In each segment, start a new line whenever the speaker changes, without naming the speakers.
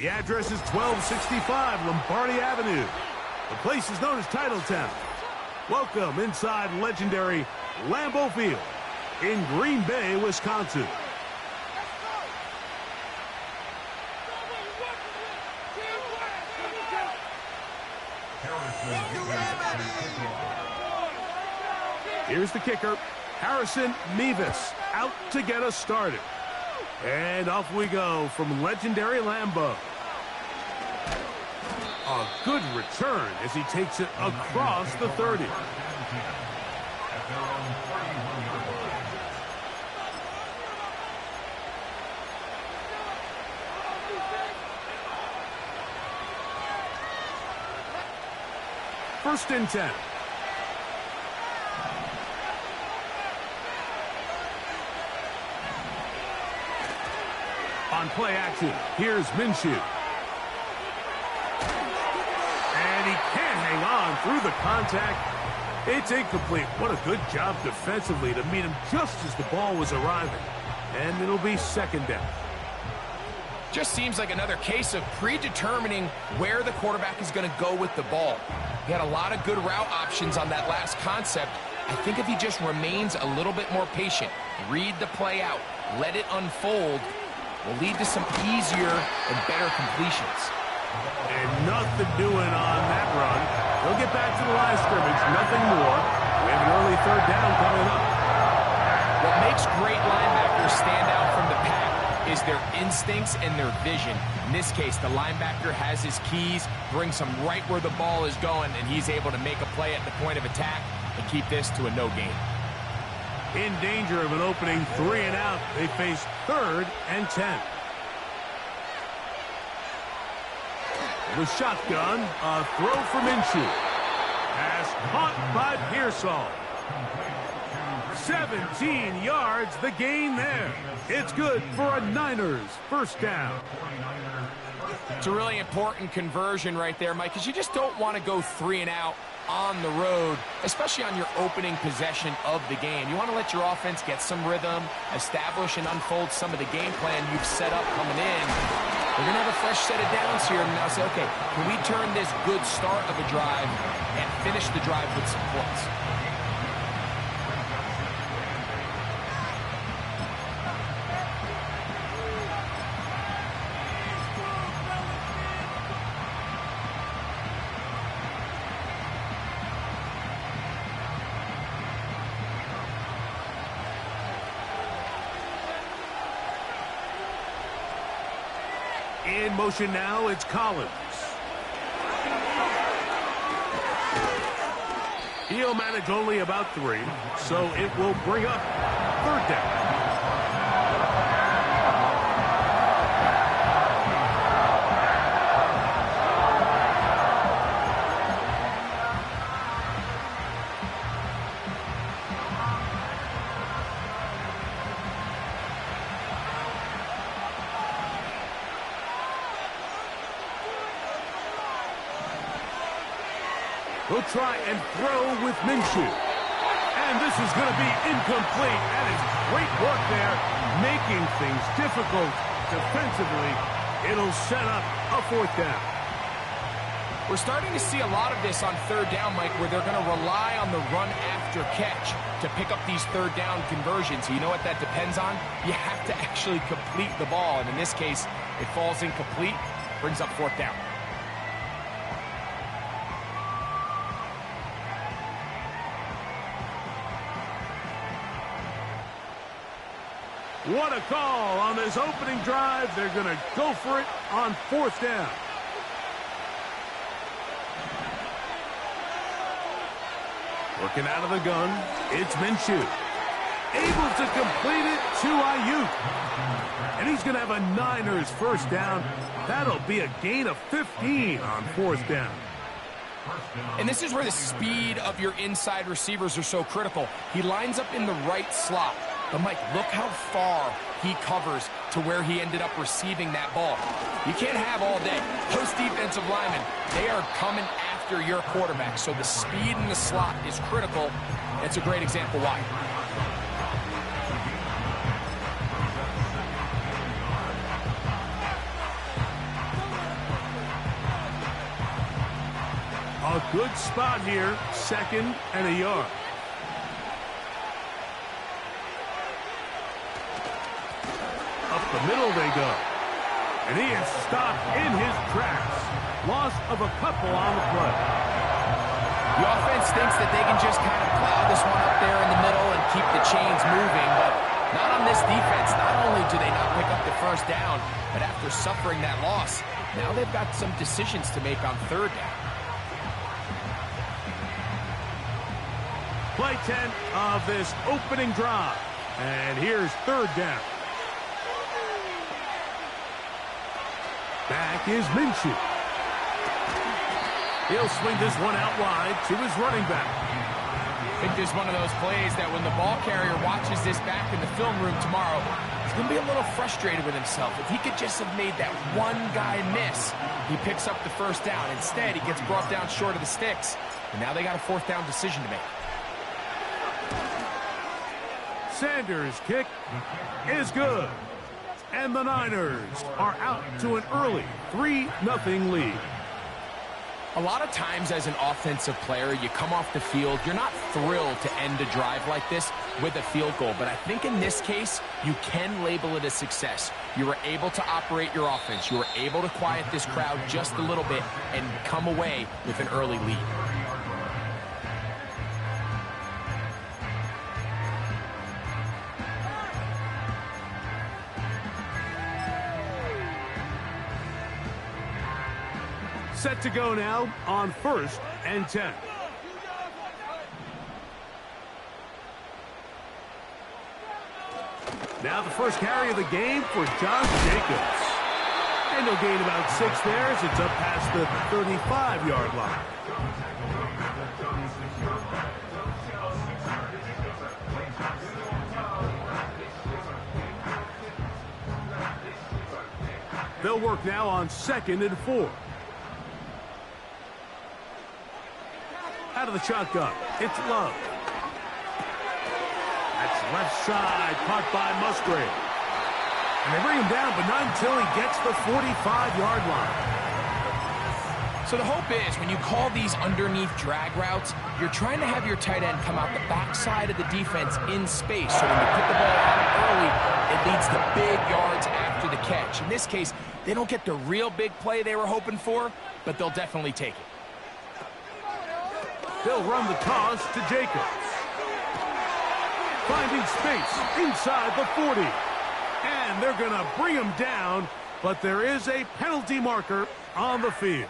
The address is 1265 Lombardi Avenue. The place is known as Titletown. Welcome inside legendary Lambeau Field in Green Bay, Wisconsin. Here's the kicker, Harrison Mevis, out to get us started. And off we go from legendary Lambeau. A good return as he takes it across the 30. First and 10. On play action, here's Minshew. And he can't hang on through the contact. It's incomplete. What a good job defensively to meet him just as the ball was arriving. And it'll be second down.
Just seems like another case of predetermining where the quarterback is going to go with the ball. He had a lot of good route options on that last concept. I think if he just remains a little bit more patient, read the play out, let it unfold, will lead to some easier and better completions.
And nothing doing on that run. They'll get back to the line of scrimmage, nothing more. We have an early third down coming up.
What makes great linebackers stand out from the pack is their instincts and their vision. In this case, the linebacker has his keys, brings him right where the ball is going, and he's able to make a play at the point of attack and keep this to a no gain.
In danger of an opening 3 and out, they face 3rd and 10. The shotgun, a throw from Minshew. Pass caught by Pearsall. 17 yards, the gain there. It's good for a Niners first down.
It's a really important conversion right there, Mike, because you just don't want to go 3 and out on the road, especially on your opening possession of the game. You want to let your offense get some rhythm, establish and unfold some of the game plan you've set up coming in. We're going to have a fresh set of downs here and now say, okay, can we turn this good start of a drive and finish the drive with some points?
In motion now, it's Collins. He'll manage only about 3, so it will bring up 3rd down. He'll try and throw with Minshew. And this is going to be incomplete. That is great work there, making things difficult defensively. It'll set up a 4th down.
We're starting to see a lot of this on 3rd down, Mike, where they're going to rely on the run after catch to pick up these 3rd down conversions. You know what that depends on? You have to actually complete the ball. And in this case, it falls incomplete, brings up 4th down.
What a call on this opening drive. They're going to go for it on 4th down. Working out of the gun, it's Minshew. Able to complete it to Ayuk. And he's going to have a Niners first down. That'll be a gain of 15 on 4th down.
And this is where the speed of your inside receivers are so critical. He lines up in the right slot. But, Mike, look how far he covers to where he ended up receiving that ball. You can't have all day. Those defensive linemen, they are coming after your quarterback. So the speed in the slot is critical. It's a great example why.
A good spot here, 2nd and a yard. Up the middle they go. And he is stopped in his tracks. Loss of a couple on the play.
The offense thinks that they can just kind of plow this one up there in the middle and keep the chains moving, but not on this defense. Not only do they not pick up the first down, but after suffering that loss, now they've got some decisions to make on 3rd down.
Play 10 of this opening drive. And here's 3rd down. Back is Minshew. He'll swing this one out wide to his running back.
I think this is one of those plays that when the ball carrier watches this back in the film room tomorrow, he's going to be a little frustrated with himself. If he could just have made that one guy miss, he picks up the first down. Instead, he gets brought down short of the sticks, and now they got a 4th down decision to make.
Sanders' kick is good. And the Niners are out to an early 3-0 lead.
A lot of times as an offensive player, you come off the field, you're not thrilled to end a drive like this with a field goal. But I think in this case, you can label it a success. You were able to operate your offense. You were able to quiet this crowd just a little bit and come away with an early lead.
Set to go now on 1st and 10. Now the first carry of the game for Josh Jacobs. And he'll gain about 6 there as it's up past the 35-yard line. They'll work now on 2nd and 4. Out of the shotgun, it's Love. That's left side, caught by Musgrave. And they bring him down, but not until he gets the 45-yard line.
So the hope is when you call these underneath drag routes, you're trying to have your tight end come out the backside of the defense in space. So when you put the ball out early, it leads to big yards after the catch. In this case, they don't get the real big play they were hoping for, but they'll definitely take it.
They'll run the toss to Jacobs. Finding space inside the 40. And they're going to bring him down, but there is a penalty marker on the field.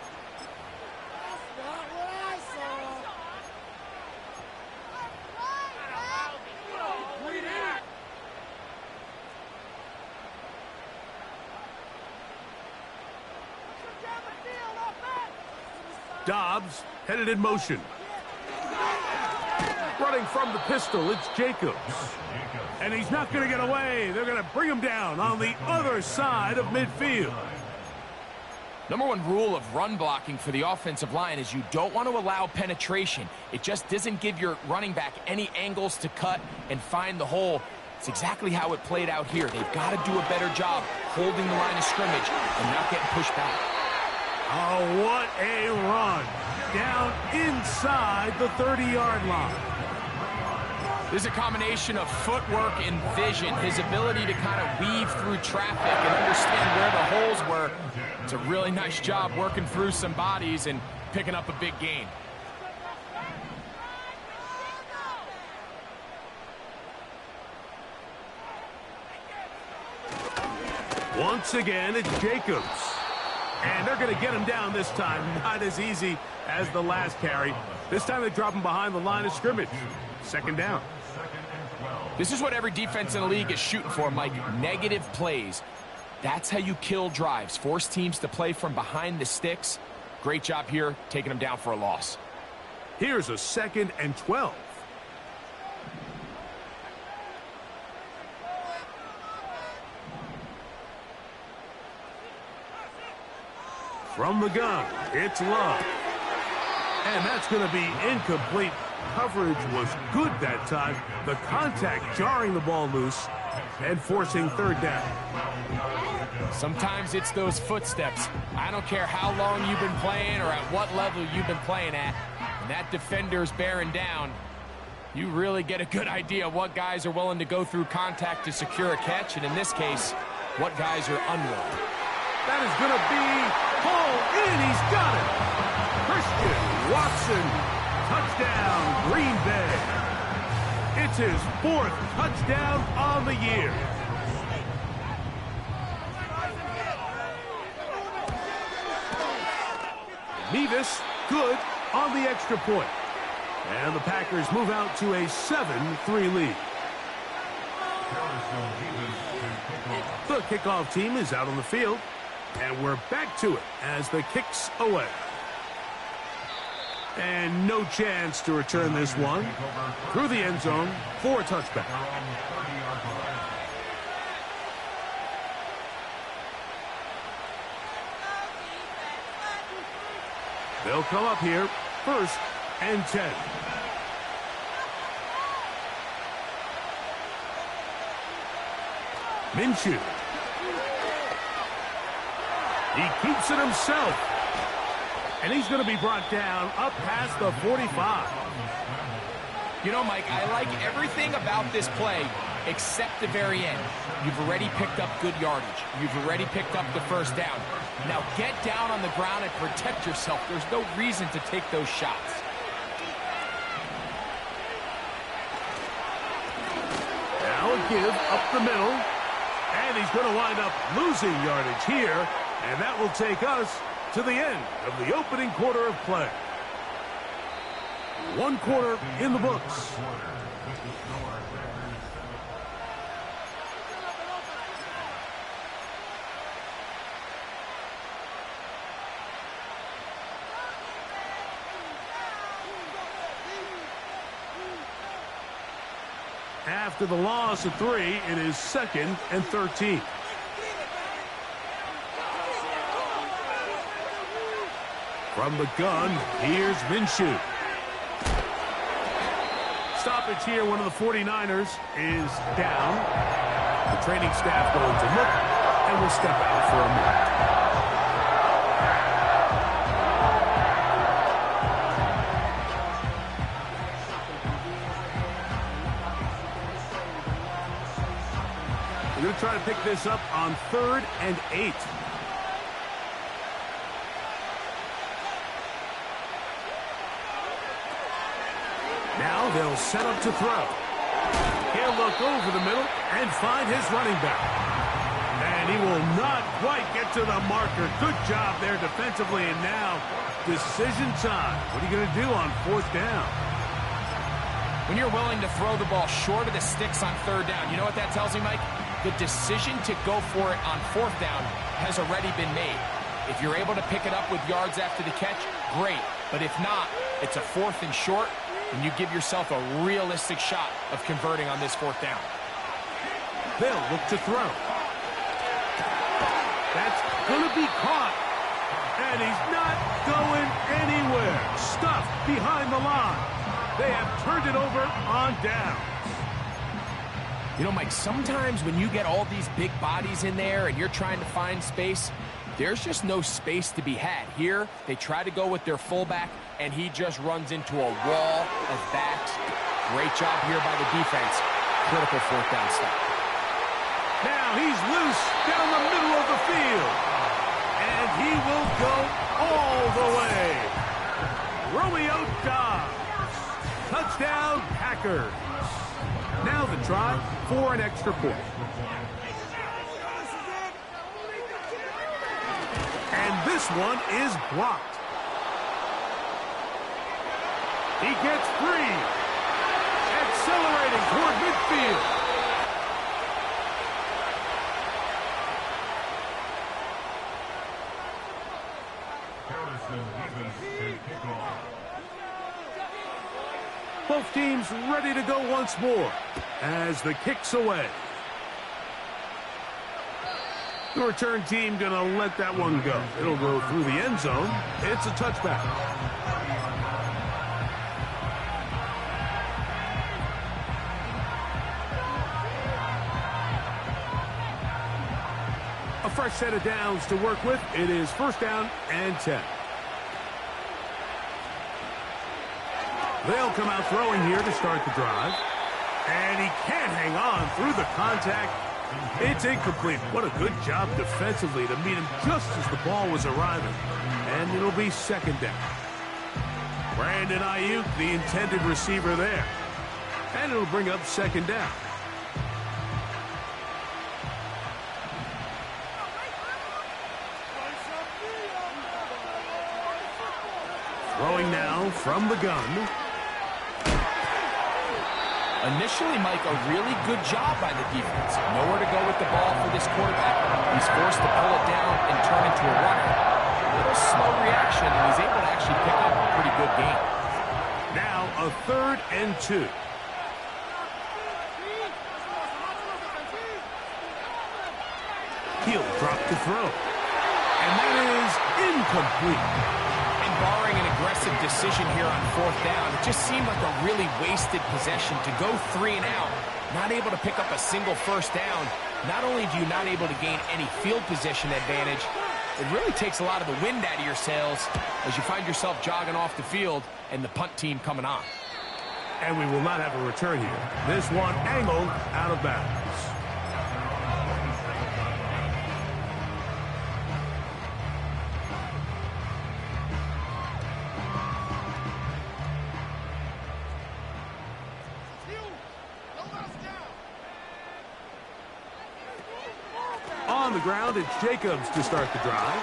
Dobbs headed in motion. Running from the pistol, it's Jacobs. And he's not going to get away. They're going to bring him down on the other side of midfield.
Number one rule of run blocking for the offensive line is you don't want to allow penetration. It just doesn't give your running back any angles to cut and find the hole. It's exactly how it played out here. They've got to do a better job holding the line of scrimmage and not getting pushed back.
Oh, what a run. Down inside the 30-yard line.
There's a combination of footwork and vision, his ability to kind of weave through traffic and understand where the holes were. It's a really nice job working through some bodies and picking up a big gain.
Once again, it's Jacobs. And they're going to get him down this time. Not as easy as the last carry. This time they drop him behind the line of scrimmage. 2nd down.
This is what every defense in the league is shooting for, Mike. Negative plays. That's how you kill drives. Force teams to play from behind the sticks. Great job here, taking them down for a loss.
Here's a 2nd and 12. From the gun, it's Love. And that's going to be incomplete. coverage was good that time. The contact jarring the ball loose and forcing third down.
Sometimes it's those footsteps. I don't care how long you've been playing or at what level you've been playing at. When that defender's bearing down, you really get a good idea of what guys are willing to go through contact to secure a catch, and in this case, what guys are unwilling.
That is going to be pulled in. He's got it. Christian Watson, touchdown, Green Bay. It's his 4th touchdown on the year. Mevis, good on the extra point. And the Packers move out to a 7-3 lead. The kickoff team is out on the field, and we're back to it as the kick's away. And no chance to return this one through the end zone for a touchback. They'll come up here, 1st and 10. Minshew. He keeps it himself. And he's going to be brought down up past the 45.
You know, Mike, I like everything about this play except the very end. You've already picked up good yardage. You've already picked up the first down. Now get down on the ground and protect yourself. There's no reason to take those shots.
Now a give up the middle. And he's going to wind up losing yardage here. And that will take us to the end of the opening quarter of play. 1 quarter in the books. After the loss of 3, it is 2nd and 13. From the gun, here's Minshew. Stoppage here, one of the 49ers is down. The training staff going to look, and will step out for a minute. We're going to try to pick this up on 3rd and 8. Now they'll set up to throw. He'll look over the middle and find his running back. And he will not quite get to the marker. Good job there defensively, and now decision time. What are you going to do on 4th down?
When you're willing to throw the ball short of the sticks on 3rd down, you know what that tells me, Mike? The decision to go for it on 4th down has already been made. If you're able to pick it up with yards after the catch, great. But if not, it's a 4th and short, and you give yourself a realistic shot of converting on this 4th down.
They'll look to throw. That's going to be caught. And he's not going anywhere. Stuffed behind the line. They have turned it over on down.
You know, Mike, sometimes when you get all these big bodies in there and you're trying to find space, there's just no space to be had. Here, they try to go with their fullback, and he just runs into a wall of backs. Great job here by the defense. Critical 4th down stop.
Now he's loose down the middle of the field. And he will go all the way. Romeo Dobbs. Touchdown, Packers. Now the try for an extra point. And this one is blocked. He gets free. Accelerating toward midfield. Both teams ready to go once more as the kick's away. The return team going to let that one go. It'll go through the end zone. It's a touchback. A fresh set of downs to work with. It is first down and 10. They'll come out throwing here to start the drive. And he can't hang on through the contact. It's incomplete. What a good job defensively to meet him just as the ball was arriving. And it'll be second down. Brandon Ayuk, the intended receiver there. And it'll bring up second down. Throwing now from the gun.
Initially, Mike, a really good job by the defense. Nowhere to go with the ball for this quarterback. He's forced to pull it down and turn into a runner. A little slow reaction, and he's able to actually pick up a pretty good game.
Now a 3rd and 2. He'll drop to throw. And that is incomplete.
Barring an aggressive decision here on 4th down, it just seemed like a really wasted possession to go 3 and out, not able to pick up a single first down. Not only do you not able to gain any field position advantage, it really takes a lot of the wind out of your sails as you find yourself jogging off the field and the punt team coming on.
And we will not have a return here. This one angled out of bounds. On the ground, it's Jacobs to start the drive.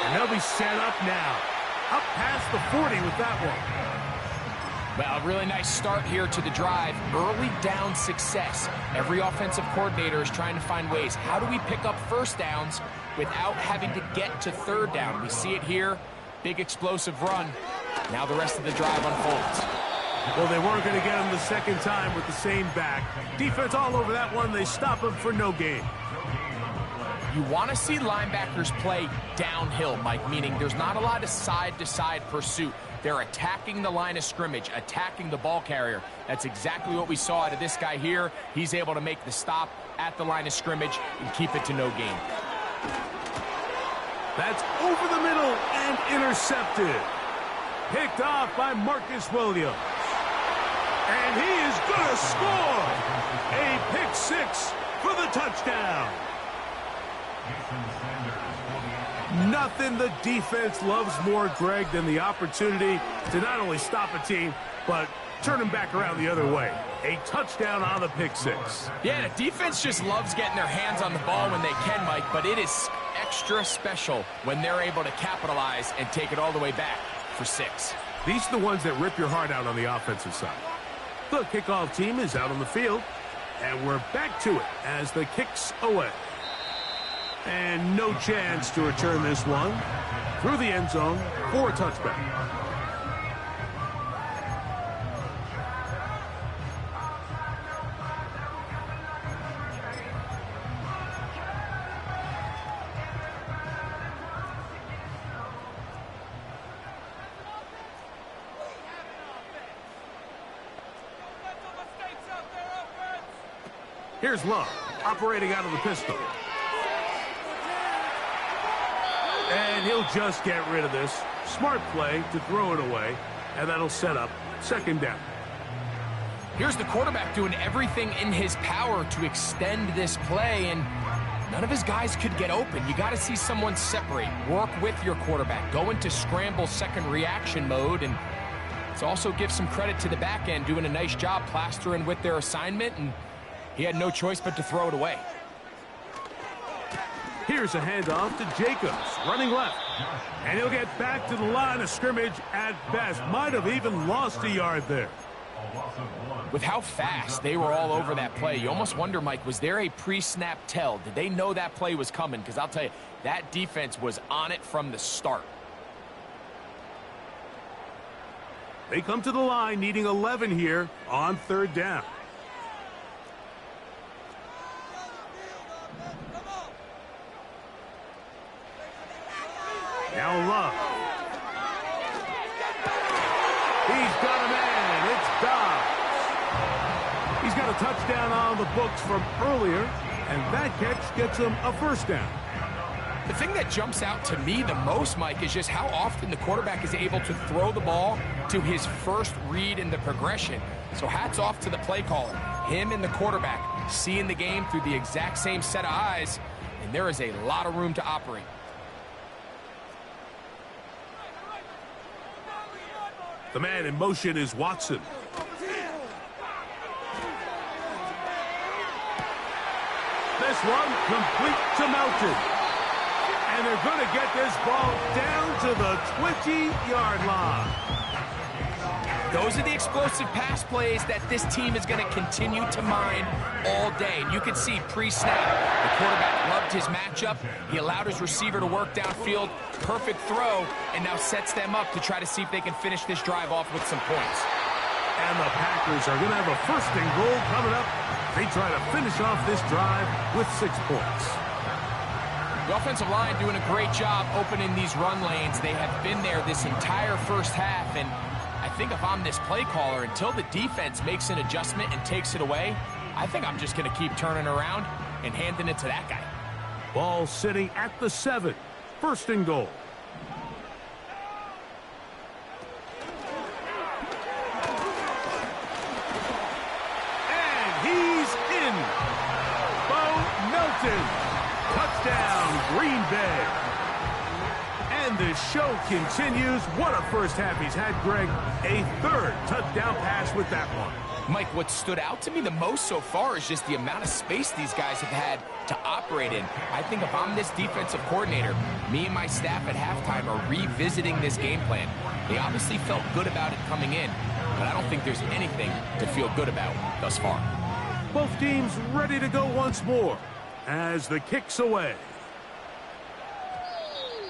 And they'll be set up now. Up past the 40 with that one.
Well, a really nice start here to the drive. Early down success. Every offensive coordinator is trying to find ways. How do we pick up first downs without having to get to 3rd down? We see it here. Big explosive run. Now the rest of the drive unfolds.
Well, they weren't going to get him the second time with the same back. Defense all over that one. They stop him for no gain.
You want to see linebackers play downhill, Mike, meaning there's not a lot of side-to-side pursuit. They're attacking the line of scrimmage, attacking the ball carrier. That's exactly what we saw out of this guy here. He's able to make the stop at the line of scrimmage and keep it to no gain.
That's over the middle and intercepted. Picked off by Marcus Williams. And he is going to score. A pick 6 for the touchdown. Nothing the defense loves more, Greg, than the opportunity to not only stop a team, but turn them back around the other way. A touchdown on the pick 6.
Yeah, the defense just loves getting their hands on the ball when they can, Mike, but it is extra special when they're able to capitalize and take it all the way back for 6.
These are the ones that rip your heart out on the offensive side. The kickoff team is out on the field, and we're back to it as the kick's away. And no chance to return this one through the end zone for a touchback. Here's Love, operating out of the pistol. And he'll just get rid of this. Smart play to throw it away, and that'll set up second down.
Here's the quarterback doing everything in his power to extend this play, and none of his guys could get open. You got to see someone separate, work with your quarterback, go into scramble second reaction mode, and it's also give some credit to the back end doing a nice job plastering with their assignment, and he had no choice but to throw it away.
Here's a handoff to Jacobs, running left. And he'll get back to the line of scrimmage at best. Might have even lost a yard there.
With how fast they were all over that play, you almost wonder, Mike, was there a pre-snap tell? Did they know that play was coming? Because I'll tell you, that defense was on it from the start.
They come to the line needing 11 here on third down. Now Love. He's got a man. It's Dobbs. He's got a touchdown on the books from earlier, and that catch gets him a first down.
The thing that jumps out to me the most, Mike, is just how often the quarterback is able to throw the ball to his first read in the progression. So hats off to the play caller. Him and the quarterback seeing the game through the exact same set of eyes, and there is a lot of room to operate.
The man in motion is Watson. This one complete to Melton. And they're going to get this ball down to the 20-yard line.
Those are the explosive pass plays that this team is going to continue to mine all day. And you can see pre-snap, the quarterback loved his matchup. He allowed his receiver to work downfield. Perfect throw, and now sets them up to try to see if they can finish this drive off with some points.
And the Packers are going to have a 1st and goal coming up. They try to finish off this drive with 6 points.
The offensive line doing a great job opening these run lanes. They have been there this entire first half, and I think if I'm this play caller, until the defense makes an adjustment and takes it away, I think I'm just going to keep turning around and handing it to that guy.
Ball sitting at the 7. 1st and goal. And he's in. Bo Melton. Touchdown, Green Bay. And the show continues. What a first half he's had, Greg. A 3rd touchdown pass with that one.
Mike, what stood out to me the most so far is just the amount of space these guys have had to operate in. I think if I'm this defensive coordinator, me and my staff at halftime are revisiting this game plan. They obviously felt good about it coming in, but I don't think there's anything to feel good about thus far.
Both teams ready to go once more as the kick's away.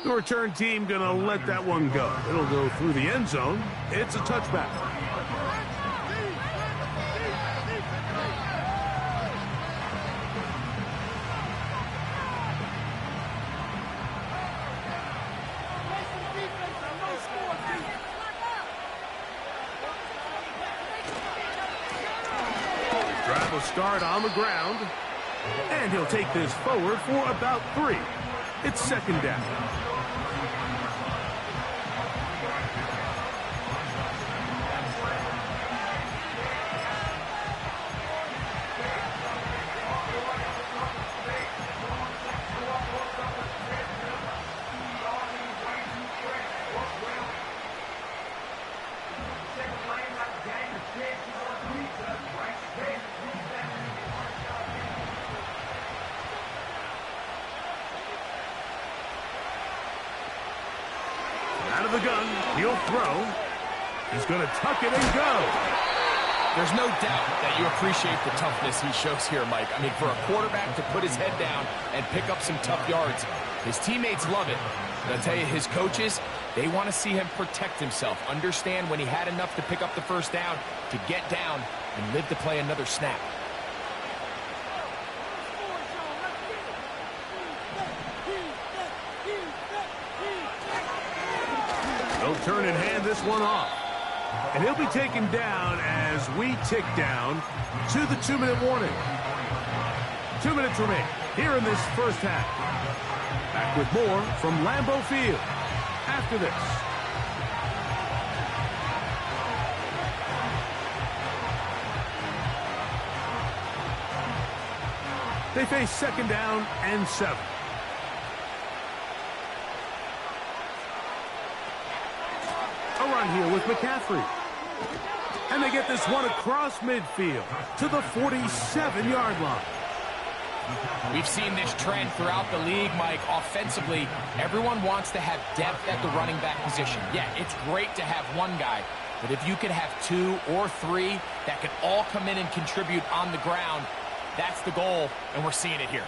The return team gonna let that one go. It'll go through the end zone. It's a touchback. Drive will start on the ground. And he'll take this forward for about 3. It's 2nd down. Out of the gun, he'll throw. He's going to tuck it and go.
There's no doubt that you appreciate the toughness he shows here, Mike. I mean, for a quarterback to put his head down and pick up some tough yards, his teammates love it. But I'll tell you, his coaches, they want to see him protect himself, understand when he had enough to pick up the 1st down, to get down and live to play another snap.
They'll turn and hand this one off. And he'll be taken down as we tick down to the 2-minute warning. 2 minutes remain here in this first half. Back with more from Lambeau Field after this. They face 2nd down and 7. A run here with McCaffrey. And they get this one across midfield to the 47-yard line.
We've seen this trend throughout the league, Mike. Offensively, everyone wants to have depth at the running back position. Yeah, it's great to have one guy, but if you could have 2 or 3 that could all come in and contribute on the ground, that's the goal, and we're seeing it here.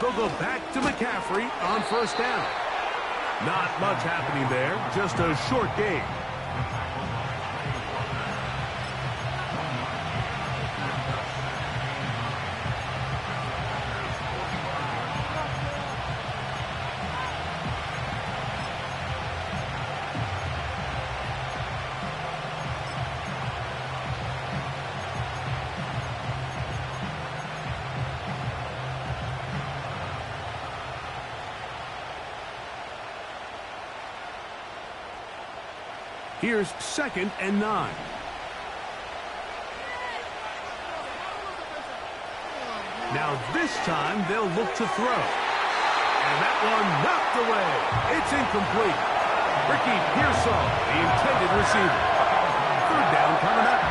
They'll go back to McCaffrey on 1st down. Not much happening there, just a short gain. Here's 2nd and 9. Now this time they'll look to throw. And that one knocked away. It's incomplete. Ricky Pearsall, the intended receiver. 3rd down coming up.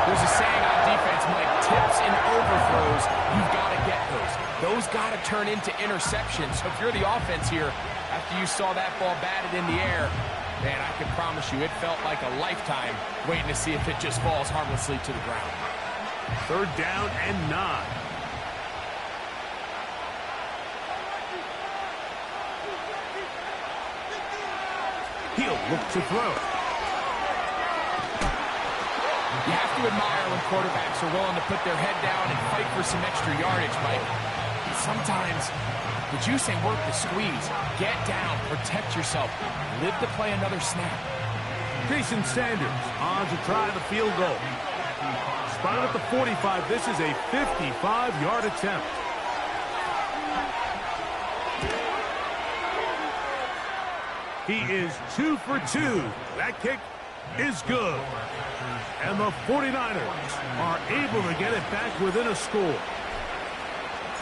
There's a saying on defense, Mike, tips and overthrows, you've got to get those. Those got to turn into interceptions. So if you're the offense here, after you saw that ball batted in the air, man, I can promise you it felt like a lifetime waiting to see if it just falls harmlessly to the ground.
3rd down and 9. He'll look to throw.
You have to admire when quarterbacks are willing to put their head down and fight for some extra yardage, Mike. Sometimes the juice ain't worth the squeeze. Get down, protect yourself, live to play another snap.
Jason Sanders on to try the field goal. Spotted at the 45. This is a 55-yard attempt. He is 2 for 2. That kick is good. And the 49ers are able to get it back within a score.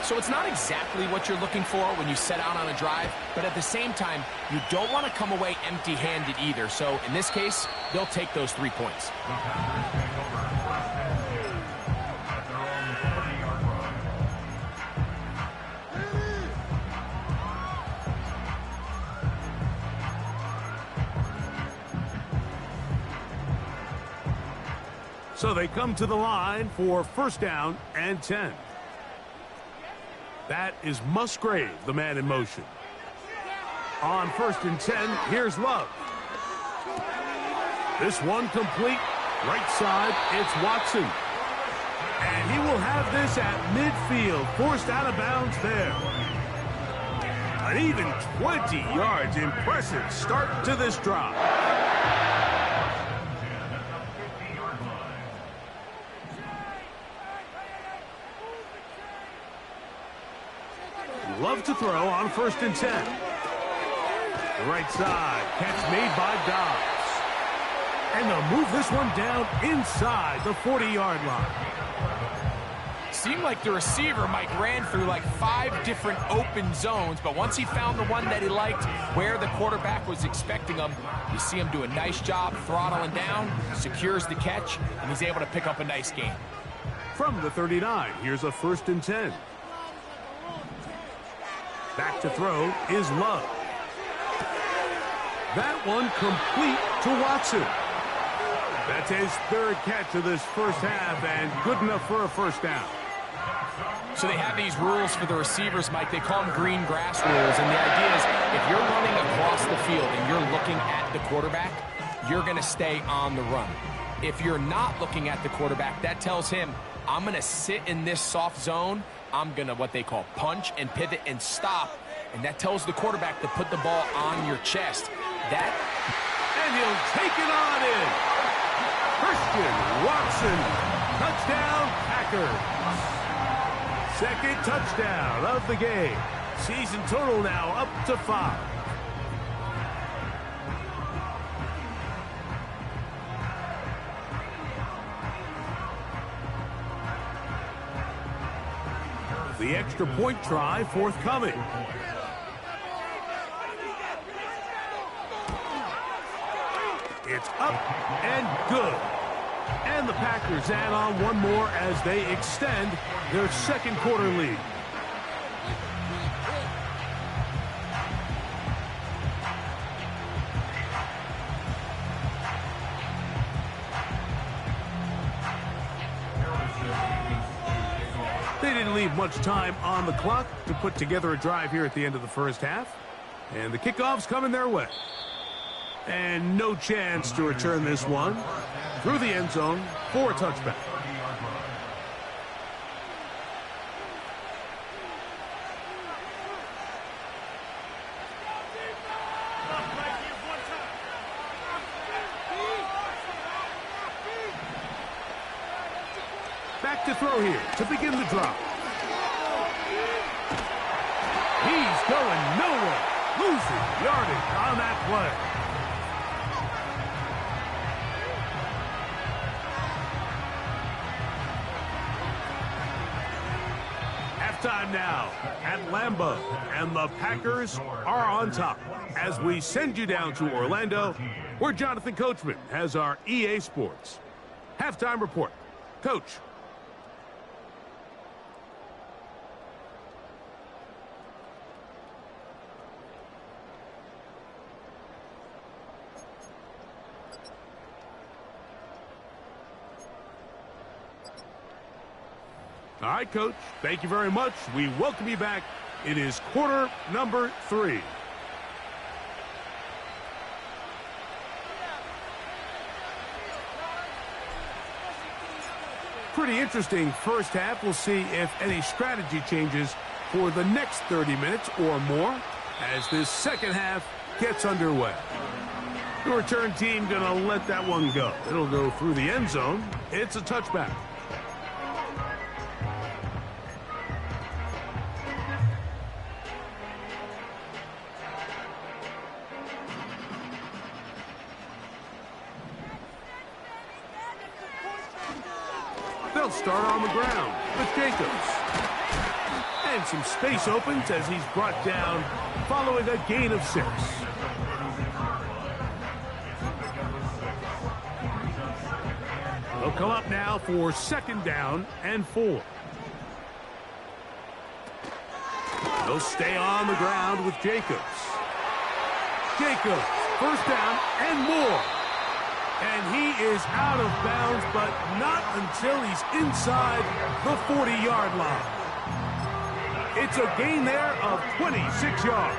So it's not exactly what you're looking for when you set out on a drive, but at the same time, you don't want to come away empty-handed either. So in this case, they'll take those 3 points.
So they come to the line for 1st down and 10. That is Musgrave, the man in motion. On 1st and 10, here's Love. This one complete. Right side, it's Watson. And he will have this at midfield, forced out of bounds there. An even 20 yards. Impressive start to this drive. Love to throw on 1st and 10. The right side, catch made by Dobbs. And they'll move this one down inside the 40-yard line.
Seemed like the receiver, Mike, ran through like 5 different open zones, but once he found the one that he liked, where the quarterback was expecting him, you see him do a nice job throttling down, secures the catch, and he's able to pick up a nice gain.
From the 39, here's a 1st and 10. Back to throw is Love. That one complete to Watson. That's his 3rd catch of this 1st half and good enough for a 1st down.
So they have these rules for the receivers, Mike. They call them green grass rules. And the idea is if you're running across the field and you're looking at the quarterback, you're going to stay on the run. If you're not looking at the quarterback, that tells him, I'm going to sit in this soft zone. I'm going to what they call punch and pivot and stop. And that tells the quarterback to put the ball on your chest.
And he'll take it on in. Christian Watson. Touchdown, Packers. 2nd touchdown of the game. Season total now up to 5. The extra point try forthcoming. It's up and good. And the Packers add on one more as they extend their 2nd quarter lead. They didn't leave much time on the clock to put together a drive here at the end of the 1st half. And the kickoff's coming their way. And no chance to return this one through the end zone for a touchback. Back to throw here to begin the drop. He's going nowhere. Losing yardage on that play. halftime now at Lambeau, and the Packers are on top. As we send you down to Orlando, where Jonathan Coachman has our EA Sports halftime report. Coach. All right, Coach. Thank you very much. We welcome you back. It is quarter number 3. Pretty interesting first half. We'll see if any strategy changes for the next 30 minutes or more as this second half gets underway. The return team going to let that one go. It'll go through the end zone. It's a touchback. They'll start on the ground with Jacobs. And some space opens as he's brought down following a gain of 6. They'll come up now for 2nd down and 4. They'll stay on the ground with Jacobs. Jacobs, 1st down and more. And he is out of bounds, but not until he's inside the 40-yard line. It's a gain there of 26 yards.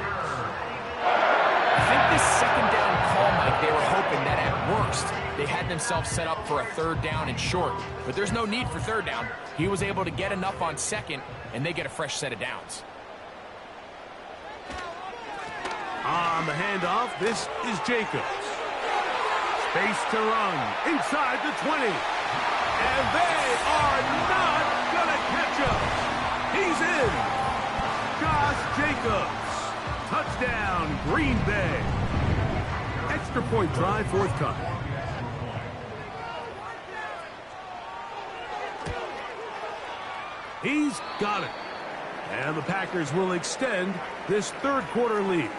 I think this 2nd down call, Mike, they were hoping that at worst they had themselves set up for a 3rd down and short. But there's no need for 3rd down. He was able to get enough on 2nd, and they get a fresh set of downs.
On the handoff, this is Jacobs. Space to run inside the 20. And they are not going to catch him. He's in. Josh Jacobs. Touchdown, Green Bay. Extra point drive forthcoming. He's got it. And the Packers will extend this 3rd quarter lead.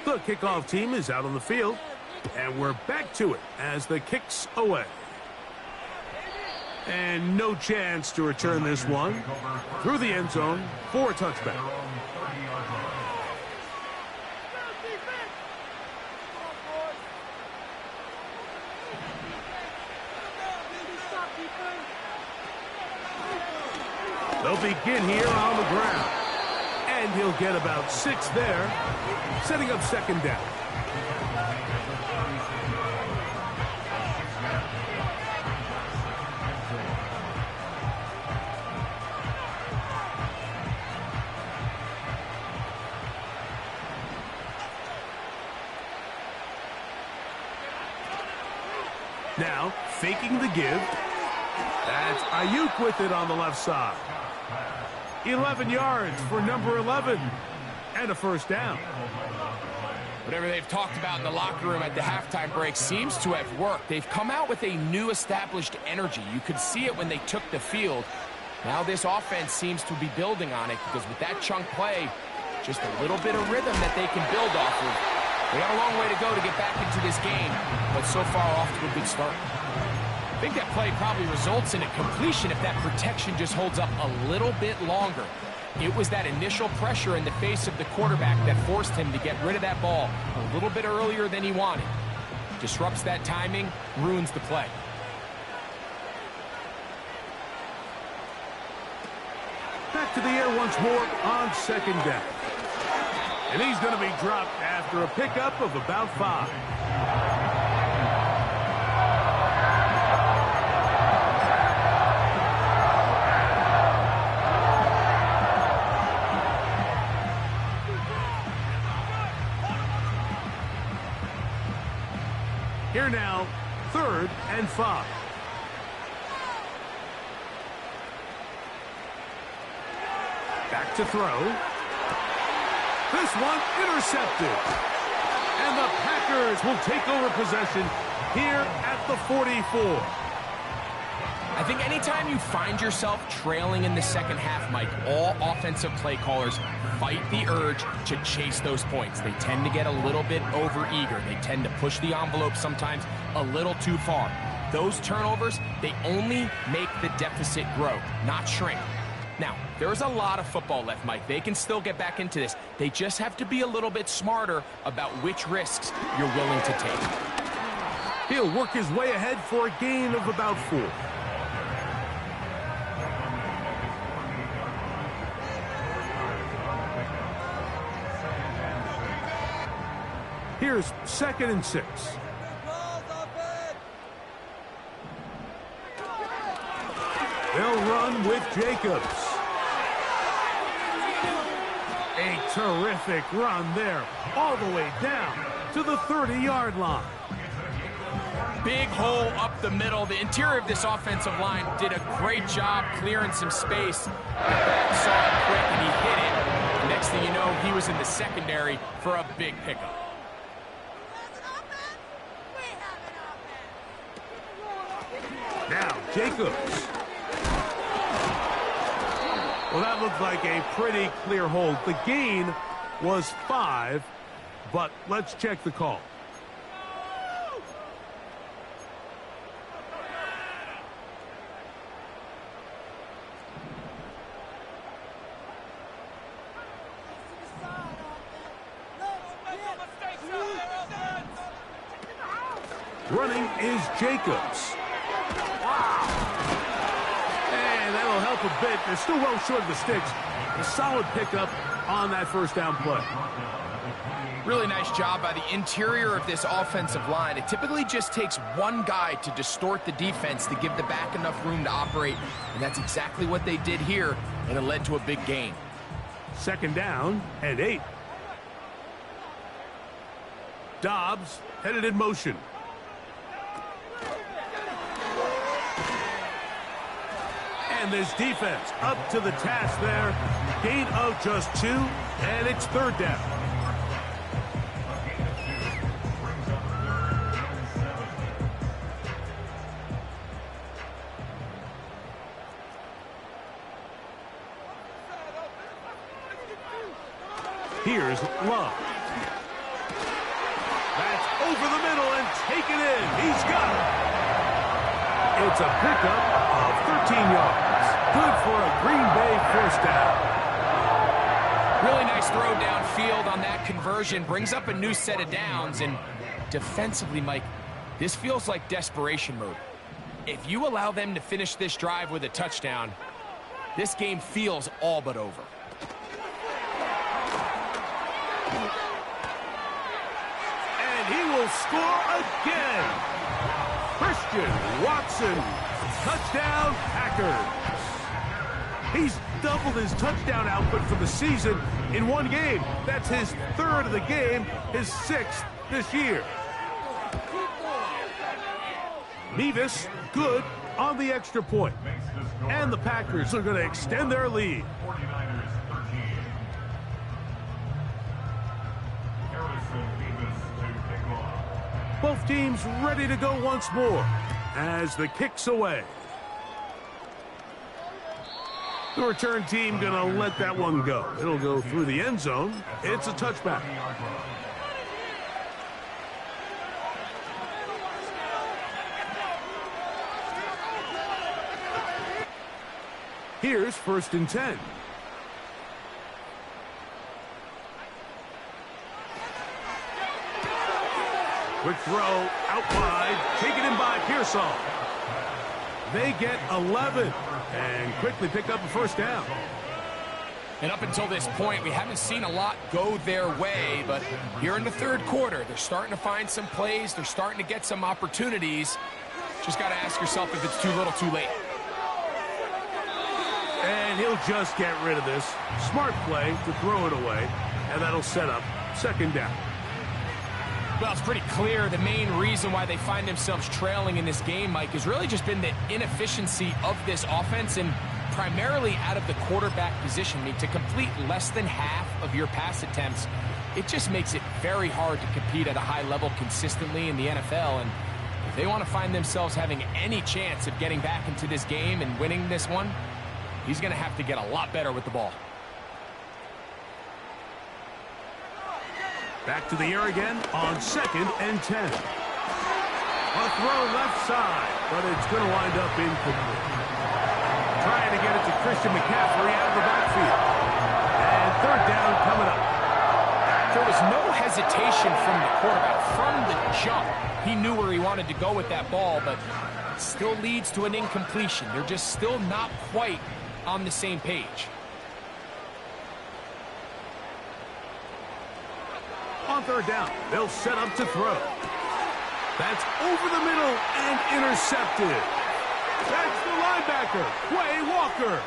The kickoff team is out on the field, and we're back to it as the kick's away. And no chance to return this one through the end zone for a touchback. They'll begin here on the ground. And he'll get about 6 there, setting up 2nd down. Now, faking the give. That's Ayuk with it on the left side. 11 yards for number 11, and a 1st down.
Whatever they've talked about in the locker room at the halftime break seems to have worked. They've come out with a new established energy. You could see it when they took the field. Now this offense seems to be building on it because with that chunk play, just a little bit of rhythm that they can build off of. They got a long way to go to get back into this game, but so far off to a good start. I think that play probably results in a completion if that protection just holds up a little bit longer. It was that initial pressure in the face of the quarterback that forced him to get rid of that ball a little bit earlier than he wanted. Disrupts that timing, ruins the play.
Back to the air once more on 2nd down. And he's going to be dropped after a pickup of about 5. Here now, 3rd and 5. Back to throw. This one intercepted. And the Packers will take over possession here at the 44.
I think anytime you find yourself trailing in the second half, Mike, all offensive play callers fight the urge to chase those points. They tend to get a little bit overeager. They tend to push the envelope sometimes a little too far. Those turnovers, they only make the deficit grow, not shrink. Now, there's a lot of football left, Mike. They can still get back into this. They just have to be a little bit smarter about which risks you're willing to take.
He'll work his way ahead for a gain of about 4. Here's 2nd and 6. They'll run with Jacobs. A terrific run there, all the way down to the 30-yard line.
Big hole up the middle. The interior of this offensive line did a great job clearing some space. The back saw it quick and he hit it. Next thing you know, he was in the secondary for a big pickup.
Now, Jacobs. Well, that looked like a pretty clear hold. The gain was 5, but let's check the call. Running is Jacobs. And that'll help a bit. They're still well short of the sticks. A solid pickup on that first down play.
Really nice job by the interior of this offensive line. It typically just takes one guy to distort the defense to give the back enough room to operate. And that's exactly what they did here, and it led to a big gain.
2nd down and 8. Dobbs headed in motion. And this defense up to the task there. Gain of just 2, and it's 3rd down. Here's Love. That's over the middle and taken in. He's got it. It's a pickup of 13 yards. Good for a Green Bay first down.
Really nice throw downfield on that conversion. Brings up a new set of downs. And defensively, Mike, this feels like desperation mode. If you allow them to finish this drive with a touchdown, this game feels all but over.
And he will score again. Christian Watson, touchdown Packers. He's doubled his touchdown output for the season in one game. That's his 3rd of the game, his 6th this year. Mevis, good on the extra point. And the Packers are going to extend their lead. Both teams ready to go once more as the kick's away. The return team going to let that one go. It'll go through the end zone. It's a touchback. Here's 1st and 10. Quick throw out wide, taken in by Pearsall. They get 11 and quickly pick up a first down.
And up until this point, we haven't seen a lot go their way, but here in the 3rd quarter, they're starting to find some plays. They're starting to get some opportunities. Just got to ask yourself if it's too little, too late.
And he'll just get rid of this. Smart play to throw it away, and that'll set up 2nd down.
Well, it's pretty clear the main reason why they find themselves trailing in this game, Mike, has really just been the inefficiency of this offense and primarily out of the quarterback position. I mean, to complete less than half of your pass attempts it just makes it very hard to compete at a high level consistently in the NFL. And if they want to find themselves having any chance of getting back into this game and winning this one, he's going to have to get a lot better with the ball.
Back to the air again on 2nd and 10. A throw left side, but it's going to wind up incomplete. Trying to get it to Christian McCaffrey out of the backfield. And 3rd down coming up.
There was no hesitation from the quarterback. From the jump, he knew where he wanted to go with that ball, but it still leads to an incompletion. They're just still not quite on the same page.
On 3rd down, they'll set up to throw. That's over the middle and intercepted. That's the linebacker, Quay Walker.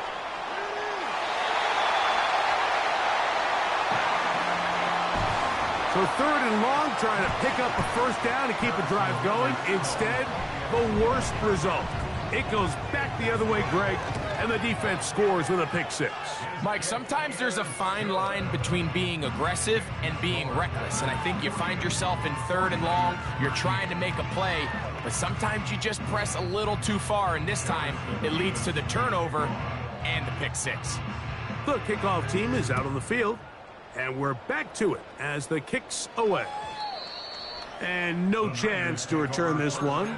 So 3rd and long, trying to pick up a 1st down and keep a drive going. Instead, the worst result. It goes back the other way, Greg, and the defense scores with a pick 6.
Mike, sometimes there's a fine line between being aggressive and being reckless, and I think you find yourself in 3rd and long, you're trying to make a play, but sometimes you just press a little too far, and this time it leads to the turnover and the pick 6.
The kickoff team is out on the field, and we're back to it as the kick's away. And no chance to return this one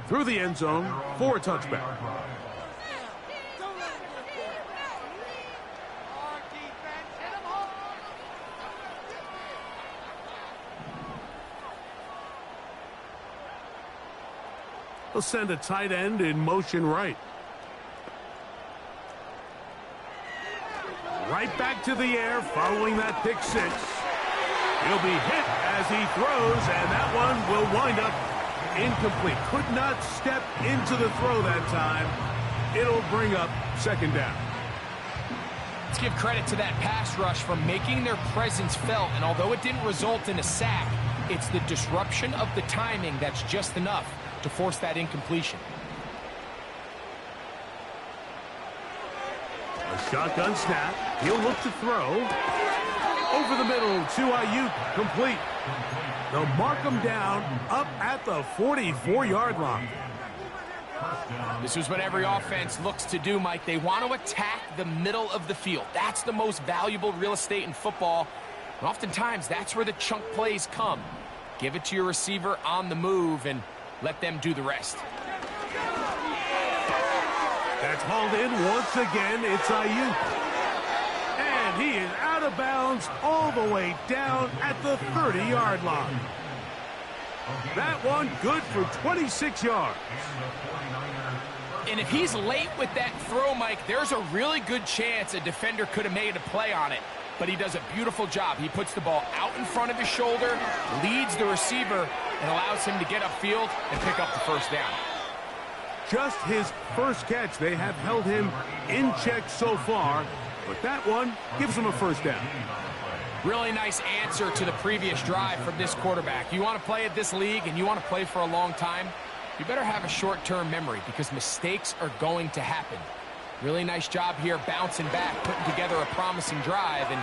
through the end zone for a touchback. They'll send a tight end in motion right. Right back to the air following that pick 6. He'll be hit as he throws, and that one will wind up incomplete. Could not step into the throw that time. It'll bring up 2nd down.
Let's give credit to that pass rush for making their presence felt, and although it didn't result in a sack, it's the disruption of the timing that's just enough to force that incompletion.
A shotgun snap. He'll look to throw. Over the middle to Ayuk, complete. They'll mark him down up at the 44-yard line.
This is what every offense looks to do, Mike. They want to attack the middle of the field. That's the most valuable real estate in football. And oftentimes, that's where the chunk plays come. Give it to your receiver on the move and let them do the rest.
That's hauled in once again. It's Ayuk. And he is out of bounds all the way down at the 30-yard line. That one good for 26 yards.
And if he's late with that throw, Mike, there's a really good chance a defender could have made a play on it. But he does a beautiful job. He puts the ball out in front of his shoulder, leads the receiver, and allows him to get upfield and pick up the 1st down.
Just his first catch. They have held him in check so far, but that one gives him a 1st down.
Really nice answer to the previous drive from this quarterback. You want to play at this league and you want to play for a long time, you better have a short-term memory because mistakes are going to happen. Really nice job here bouncing back, putting together a promising drive, and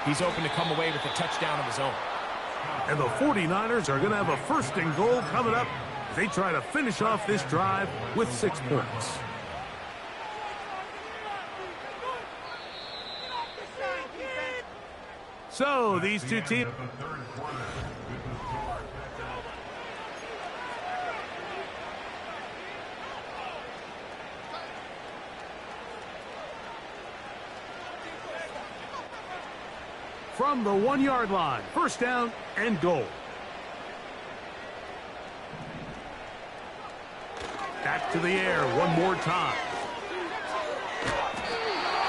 he's open to come away with a touchdown of his own.
And the 49ers are going to have a 1st and goal coming up. They try to finish off this drive with 6 points. So these two teams. From the 1-yard line, 1st down and goal. Back to the air one more time.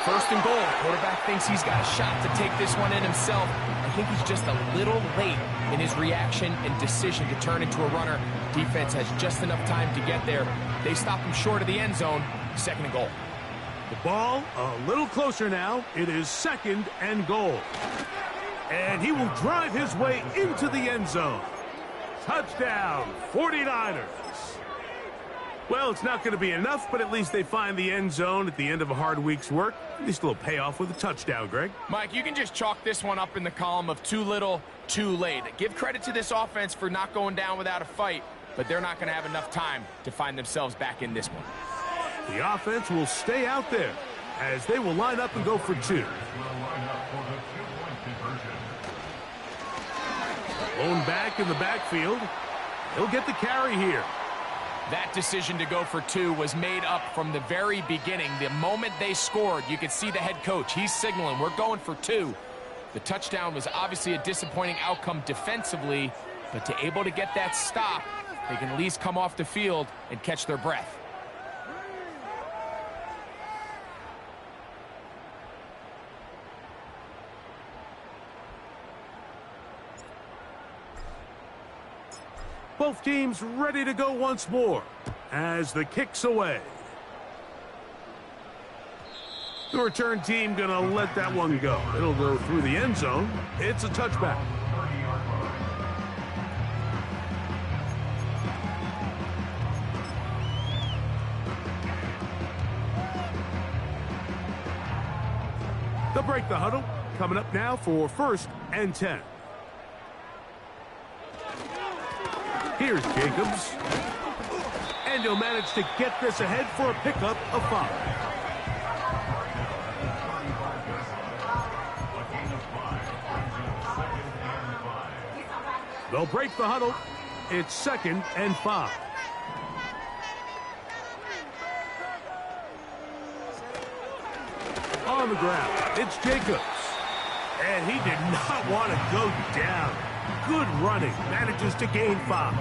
1st and goal. Quarterback thinks he's got a shot to take this one in himself. I think he's just a little late in his reaction and decision to turn into a runner. Defense has just enough time to get there. They stop him short of the end zone. 2nd and goal.
The ball a little closer now. It is 2nd and goal. And he will drive his way into the end zone. Touchdown, 49ers. Well, it's not going to be enough, but at least they find the end zone at the end of a hard week's work. At least a little payoff with a touchdown, Greg.
Mike, you can just chalk this one up in the column of too little, too late. Give credit to this offense for not going down without a fight, but they're not going to have enough time to find themselves back in this one.
The offense will stay out there as they will line up and go for two. Blown back in the backfield. He'll get the carry here.
That decision to go for two was made up from the very beginning. The moment they scored, you could see the head coach. He's signaling, we're going for two. The touchdown was obviously a disappointing outcome defensively, but to able to get that stop, they can at least come off the field and catch their breath.
Both teams ready to go once more as the kick's away. The return team gonna let that one go. It'll go through the end zone. It's a touchback. They'll break the huddle. Coming up now for 1st and 10. Here's Jacobs. And he'll manage to get this ahead for a pickup of 5. They'll break the huddle. It's 2nd and 5. On the ground, it's Jacobs. And he did not want to go down. Good running. Manages to gain 5.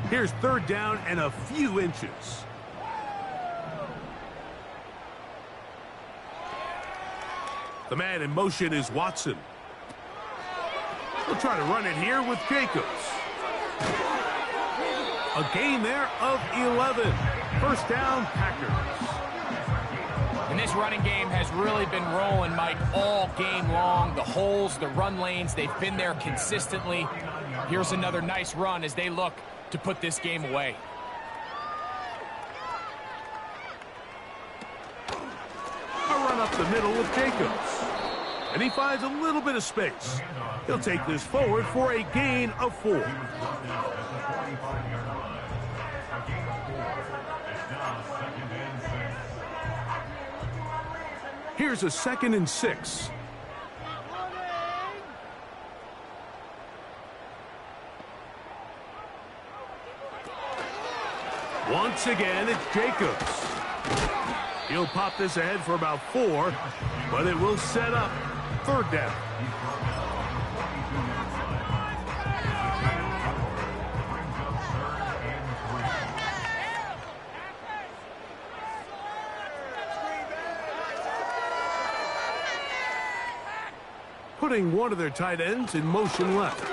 Here's 3rd down and a few inches. The man in motion is Watson. We'll try to run it here with Jacobs. A gain there of 11. 1st down, Packers.
And this running game has really been rolling, Mike, all game long. The holes, the run lanes, they've been there consistently. Here's another nice run as they look to put this game away.
A run up the middle with Jacobs. And he finds a little bit of space. He'll take this forward for a gain of 4. Here's a 2nd and 6. Once again, it's Jacobs. He'll pop this ahead for about 4, but it will set up 3rd down. Putting one of their tight ends in motion left.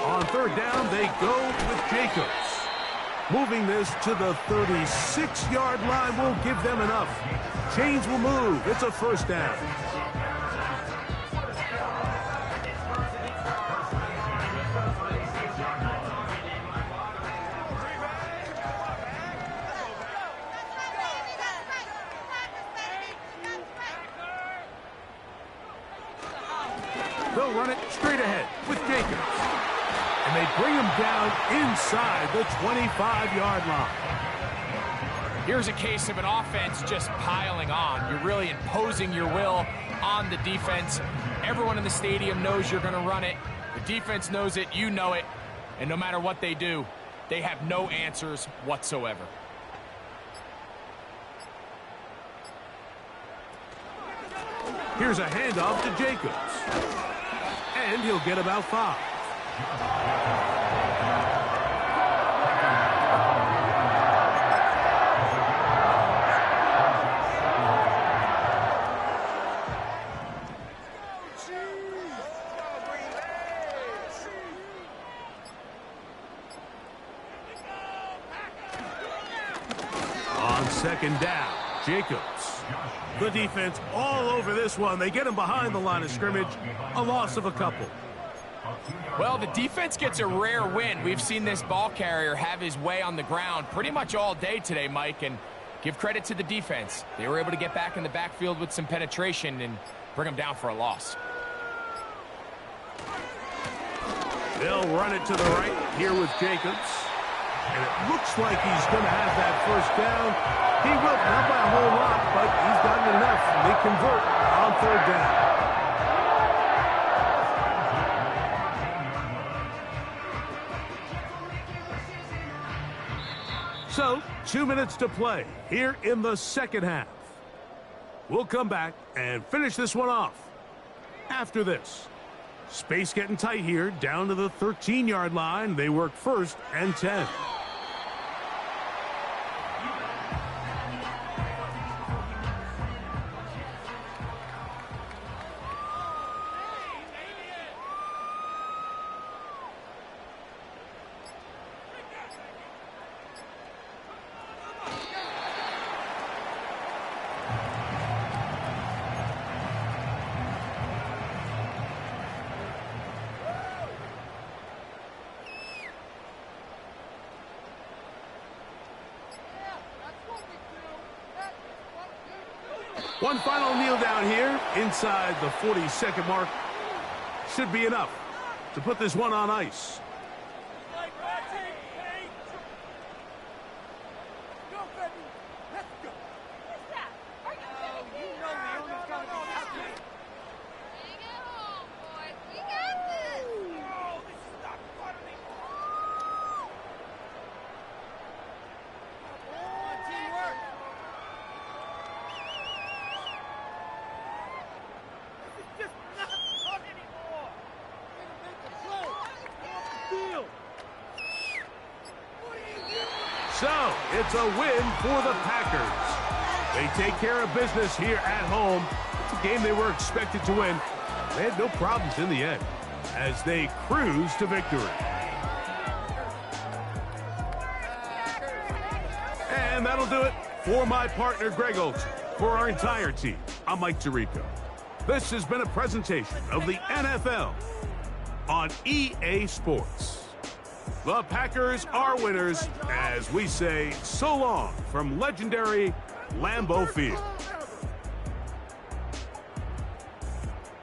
On 3rd down, they go with Jacobs. Moving this to the 36-yard line will give them enough. Chains will move. It's a 1st down. They'll run it straight ahead with Jacobs. And they bring him down inside the 25-yard line.
Here's a case of an offense just piling on. You're really imposing your will on the defense. Everyone in the stadium knows you're going to run it. The defense knows it. You know it. And no matter what they do, they have no answers whatsoever.
Here's a handoff to Jacobs. And he'll get about 5. On 2nd down, Jacobs. The defense all over this one. They get him behind the line of scrimmage. A loss of a couple.
Well, the defense gets a rare win. We've seen this ball carrier have his way on the ground pretty much all day today, Mike, and give credit to the defense. They were able to get back in the backfield with some penetration and bring them down for a loss.
They'll run it to the right here with Jacobs. And it looks like he's going to have that first down. He will, not by a whole lot, but he's gotten enough. They convert on third down. So, 2 minutes to play here in the second half. We'll come back and finish this one off after this. Space getting tight here, down to the 13-yard line. They work 1st and 10. One final kneel down here inside the 40-second mark. Should be enough to put this one on ice. So, it's a win for the Packers. They take care of business here at home. It's a game they were expected to win. They had no problems in the end as they cruise to victory. And that'll do it for my partner, Greg Olson. For our entire team, I'm Mike Tirico. This has been a presentation of the NFL on EA Sports. The Packers are winners as we say so long from legendary Lambeau Field.